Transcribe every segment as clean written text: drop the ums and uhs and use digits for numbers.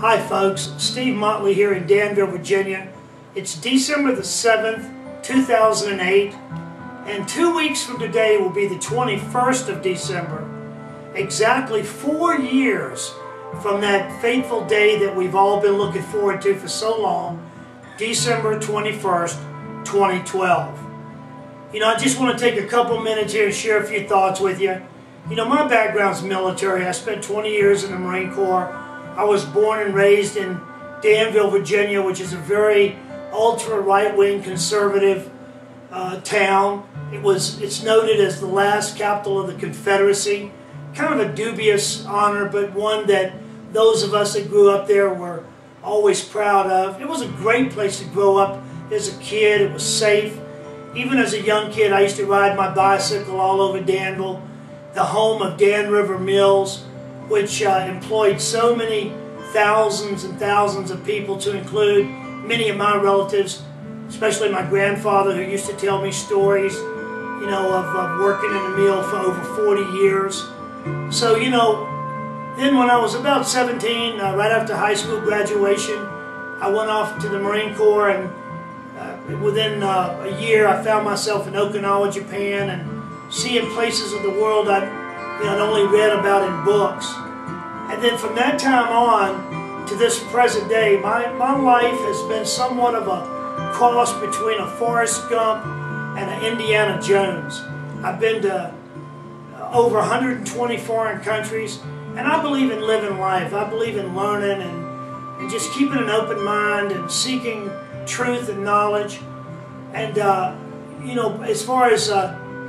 Hi folks, Steve Motley here in Danville, Virginia. It's December the 7th, 2008, and 2 weeks from today will be the 21st of December. Exactly 4 years from that fateful day that we've all been looking forward to for so long, December 21st, 2012. You know, I just want to take a couple minutes here and share a few thoughts with you. You know, my background's military. I spent 20 years in the Marine Corps. I was born and raised in Danville, Virginia, which is a very ultra right-wing conservative town. It's noted as the last capital of the Confederacy. Kind of a dubious honor, but one that those of us that grew up there were always proud of. It was a great place to grow up as a kid. It was safe. Even as a young kid, I used to ride my bicycle all over Danville, the home of Dan River Mills, which employed so many thousands and thousands of people, to include many of my relatives, especially my grandfather, who used to tell me stories, you know, of working in the mill for over 40 years. So, you know, then when I was about 17, right after high school graduation, I went off to the Marine Corps, and within a year I found myself in Okinawa, Japan, and seeing places of the world I'd only read about in books. And then from that time on to this present day, my life has been somewhat of a cross between a Forrest Gump and an Indiana Jones. I've been to over 120 foreign countries, and I believe in living life. I believe in learning and just keeping an open mind and seeking truth and knowledge. And you know, as far as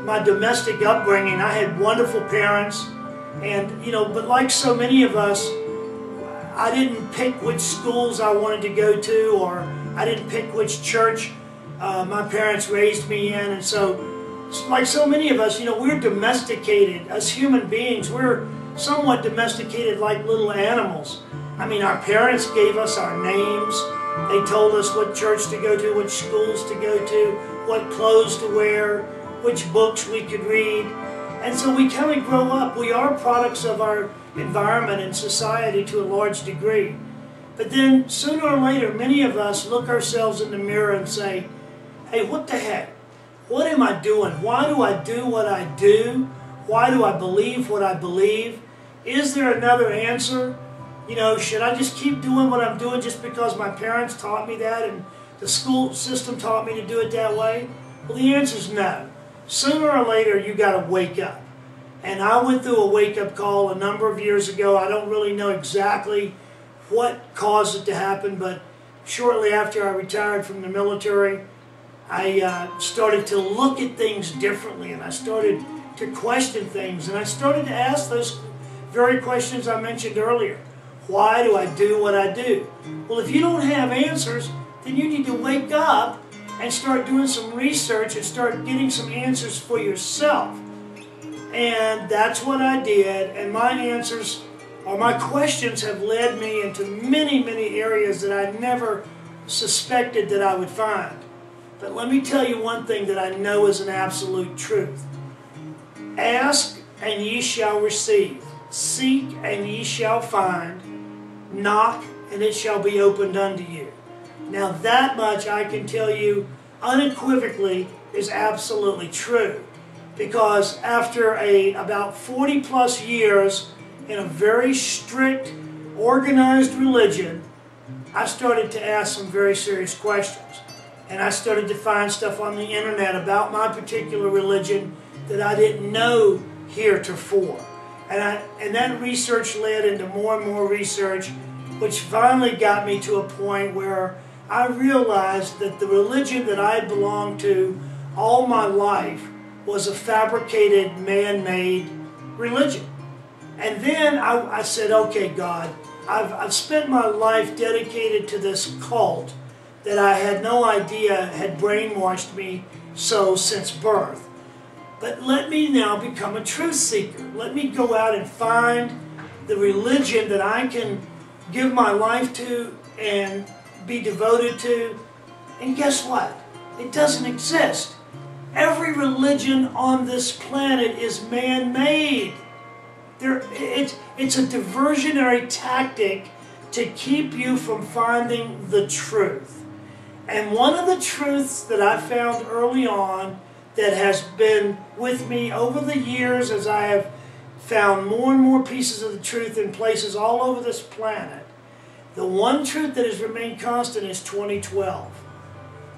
my domestic upbringing, I had wonderful parents, and you know, but like so many of us, I didn't pick which schools I wanted to go to, or I didn't pick which church my parents raised me in. And so, like so many of us, you know, we're domesticated as human beings. We're somewhat domesticated like little animals. I mean, our parents gave us our names. They told us what church to go to, which schools to go to, what clothes to wear, which books we could read. And so we kind of grow up. We are products of our environment and society to a large degree. But then sooner or later, many of us look ourselves in the mirror and say, hey, what the heck? What am I doing? Why do I do what I do? Why do I believe what I believe? Is there another answer? You know, should I just keep doing what I'm doing just because my parents taught me that and the school system taught me to do it that way? Well, the answer is no. Sooner or later, you got to wake up. And I went through a wake-up call a number of years ago. I don't really know exactly what caused it to happen, but shortly after I retired from the military, I started to look at things differently, and I started to question things, and I started to ask those very questions I mentioned earlier. Why do I do what I do? Well, if you don't have answers, then you need to wake up and start doing some research and start getting some answers for yourself. And that's what I did, and my answers, or my questions, have led me into many, many areas that I never suspected that I would find. But let me tell you one thing that I know is an absolute truth. Ask, and ye shall receive. Seek, and ye shall find. Knock, and it shall be opened unto you. Now that much I can tell you unequivocally is absolutely true. Because after about 40 plus years in a very strict, organized religion, I started to ask some very serious questions. And I started to find stuff on the internet about my particular religion that I didn't know heretofore. And that research led into more and more research, which finally got me to a point where I realized that the religion that I belonged to all my life was a fabricated, man-made religion. And then I said, okay, God, I've spent my life dedicated to this cult that I had no idea had brainwashed me so since birth. But let me now become a truth seeker. Let me go out and find the religion that I can give my life to and be devoted to. And guess what? It doesn't exist. Every religion on this planet is man-made. It's a diversionary tactic to keep you from finding the truth. And one of the truths that I found early on that has been with me over the years as I have found more and more pieces of the truth in places all over this planet, the one truth that has remained constant is 2012.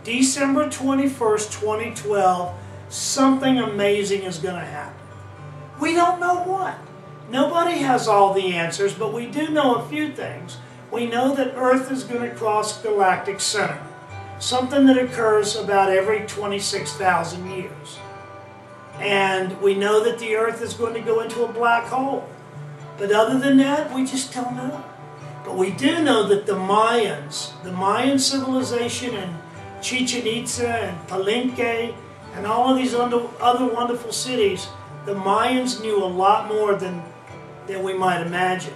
December 21st, 2012, something amazing is going to happen. We don't know what. Nobody has all the answers, but we do know a few things. We know that Earth is going to cross galactic center, something that occurs about every 26,000 years. And we know that the Earth is going to go into a black hole. But other than that, we just don't know. But we do know that the Mayan civilization and Chichen Itza and Palenque and all of these other wonderful cities, the Mayans knew a lot more than we might imagine.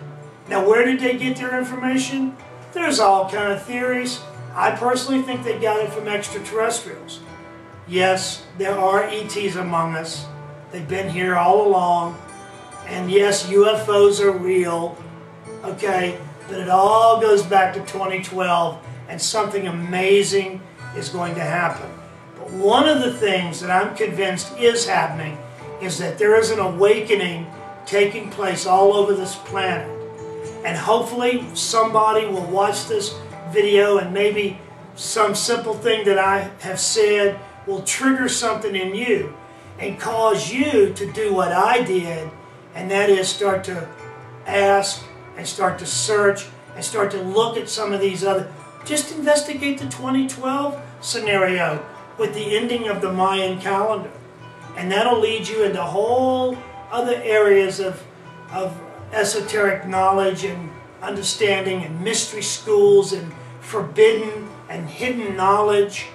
Now, where did they get their information? There's all kind of theories. I personally think they got it from extraterrestrials. Yes, there are ETs among us. They've been here all along. And yes, UFOs are real. Okay, but it all goes back to 2012, and something amazing is going to happen. But one of the things that I'm convinced is happening is that there is an awakening taking place all over this planet. And hopefully somebody will watch this video and maybe some simple thing that I have said will trigger something in you and cause you to do what I did, and that is start to ask and start to search and start to look at some of these other, just investigate the 2012 scenario with the ending of the Mayan calendar. And that'll lead you into whole other areas of esoteric knowledge and understanding and mystery schools and forbidden and hidden knowledge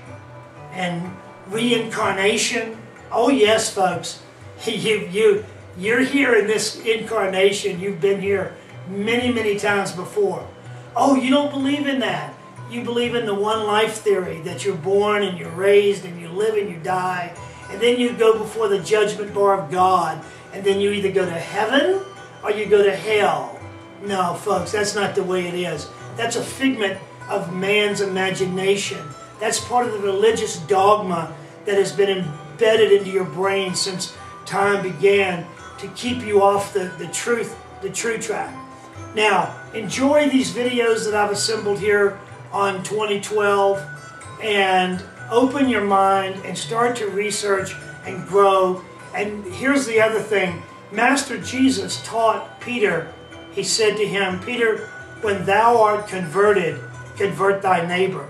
and reincarnation. Oh yes, folks, you're here in this incarnation. You've been here many, many times before. Oh, you don't believe in that. You believe in the one life theory, that you're born and you're raised and you live and you die, and then you go before the judgment bar of God, and then you either go to heaven or you go to hell. No, folks, that's not the way it is. That's a figment of man's imagination. That's part of the religious dogma that has been embedded into your brain since time began to keep you off the true track. Now, enjoy these videos that I've assembled here on 2012 and open your mind and start to research and grow. And here's the other thing. Master Jesus taught Peter, he said to him, Peter, when thou art converted, convert thy neighbor.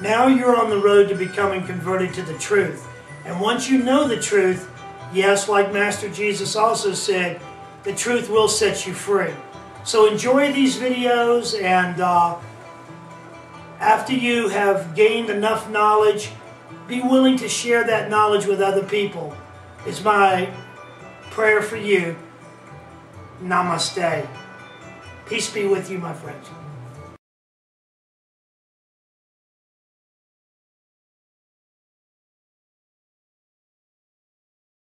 Now you're on the road to becoming converted to the truth. And once you know the truth, yes, like Master Jesus also said, the truth will set you free. So enjoy these videos, and after you have gained enough knowledge, be willing to share that knowledge with other people. It's my prayer for you. Namaste. Peace be with you, my friends.